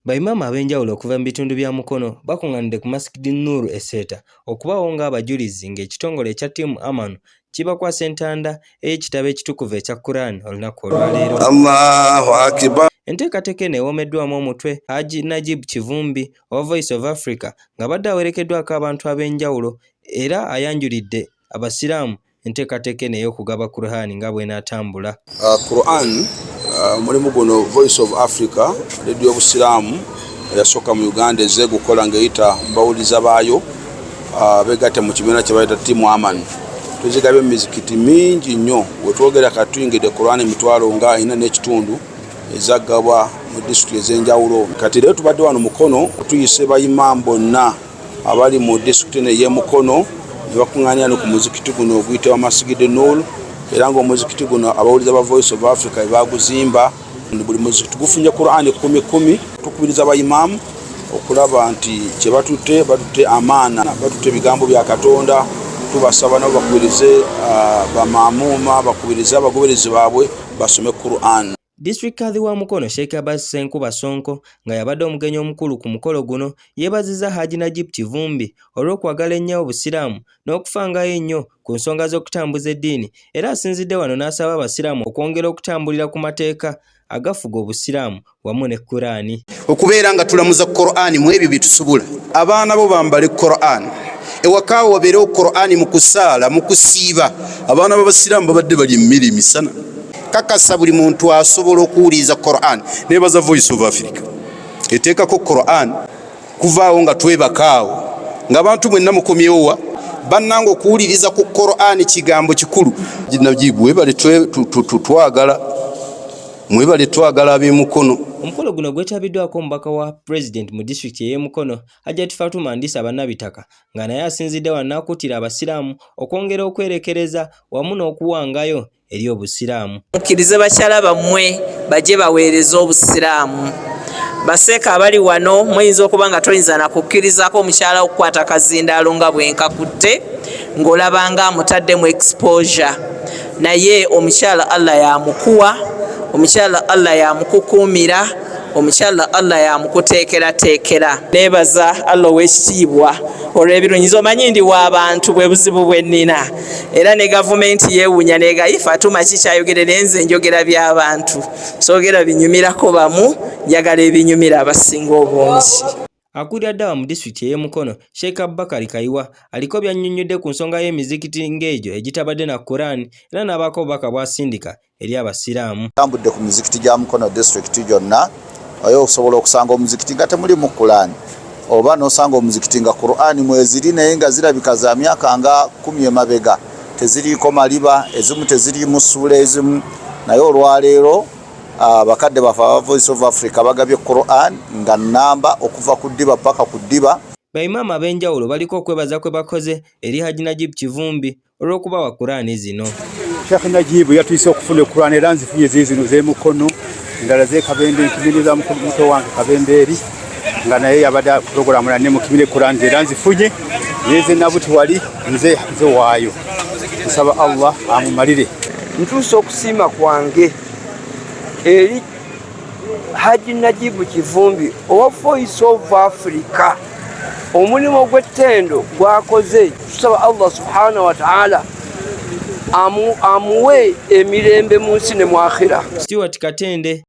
Baimama ab'enjawulo okuva mu bitundu bya Mukono bakungaanidde ku Masjid Noor Esseeta okubawo ng'abajulizi ng'ekitongole ekya Team Aman kibakwasa entanda ey'ekitabo ekitukuvu ekya Quran olunaku olwaleero. Allahu Akbar. Enteekateeka eno ewomeddwamu omutwe Haji Najib Kivumbi owa Voice of Africa ng'abadde awerekeddwako abantu ab'enjawulo era ayanjulidde abasiraamu enteekateeka eno ey'okugaba Quran nga bw'enaatambula. Quran mulimu guno Voice of Africa radio y'obusiraamu yasooka mu Uganda ezze gukola ng'eyita bawuliza baayo beegatte mu kibiina kye bayita Team Aman. Tuzigabye emizikiti mingi nnyo wetwogera katuyingidde Quran emitwalo nga 4 n'ekitundu ezaggabwa mu disitulikiti ez'enjawulo. Kati leero tubadde wano Mukono tuyise bayimaamu bonna abali mu disitulikiti eno ey'e Mukono ne bakuŋŋaanira ku muzikiti guno oguyitibwa Masjid Noor, era ng'omuzikiti guno abawuliza ba Voice of Africa baguzimba. Buli muzikiti gufunye Quran 10,000. Tukubiriza bayimaamu okulaba nti kye batutte amaana, batutte ebigambo bya Katonda. Tubasaba nabo bakubirize bamaamuma, bakubirize abagoberezi baabwe basome Quran. District Kadhi wa Mukono Sheikh Abbas Senkuba Sonko nga yabadde omugenyi omukulu ku mukolo guno yeebazizza Haji Najib Kivumbi olw'okwagala ennyo obusiraamu n'okufangayo ennyo ku nsonga z'okutambuza eddiini, era asinzidde wano n'asaba abasiraamu okwongera okutambulira ku mateeka agafuga obusiraamu wamu ne Qurani. Okubeera nga tulamuza Qurani mu ebyo bye tusobola, abaana bo bambale Qurani, ewakaawo wabeerewo Qurani mu kusaala, mu kusiiba. Abaana b'abasiraamu babadde bali emmere emisana. Kakasa buli muntu asobola okuwuliriza Quran. Nebaza Voice of Africa eteekako Quran kuvaawo nga twebakaawo ng'abantu mwenna mukomyewowa bannanga okuwuliriza ku Quran kigambo kikulu. Najibu webale twagala ab'e Mukono. Omukolo guno gwetabiddwako omubaka wa President mu district y'e Mukono Hajjati Fatuma Ndisa Bannabitaka nga naye asinzidde wano n'akuutira abasiraamu okwongera okwerekereza wamu n'okuwangayo eri obusiraamu. Mukkirize bakyala bammwe bajje baweereze obusiraamu. Baseeka abali wano muyinza okuba nga toyinza na kukkirizako omukyala okukwata kazindaalo nga bwenkakutte ng'olabanga amutaddemu exposure, naye omukyala Allah yamukuwa, omukyala Allah yamukukuumira, omukyala Allah yamukuteekerateekera. Neebaza Allah ow'ekitiibwa olw'ebirungi. Omanyi ndi w'abantu bwe buzibu bwe nnina, era ne gavumenti yeewuunya neegayi Fatuma kikyayogerera nze njogera by'abantu, soogera binyumirako bamu, njagala ebinyumira abasinga obungi. Akulira ddala mu disitulikiti ey'e Mukono Sheikh Abubakar Kayiwa aliko by'annyonnyodde ku nsonga y'emizikiti ng'egyo egitabadde na Quran, era n'abaako obubaka bw'asindika eri abasiraamu. Tambudde ku mizikiti gya Mukono disitulikiti gyonna oyo okusobola okusanga omuzikiti nga temulimu Quran, oba n'osanga omuzikiti nga Quran mweziri naye nga zirabika za myaka nga 10 emabega, teziriiko maliba, ezimu teziriimu ssuula ezimu. Naye olwaleero bakadde bafe aba Voice of Africa bagabye Quran nga namba okuva ku ddiba paka ku ddiba. Baimaamu ab'enjawulo baliko okwebaza kwe bakoze eri Haji Najib Kivumbi olw'okubawa Quran zino. Sheikh Najib yatuyise okufuna Quran era nzifunye zino z'e Mukono, endala z'e Kabembe, nkibiri za muto wange Kabembe eri nga naye yabadde programu ne mu kibiri Quran era nzifunye yeze nabuti wali nze waayo. Nsaba Allah amumalire. Ntuuse okusiima kwange eri Haji Najib Kivumbi owa Voice of Africa, omulimu gw'ettendo gwakoze. Tusaba Allah subhanahu wa ta'ala amuwe emirembe mu nsi ne mu akhira. Stewart Katende.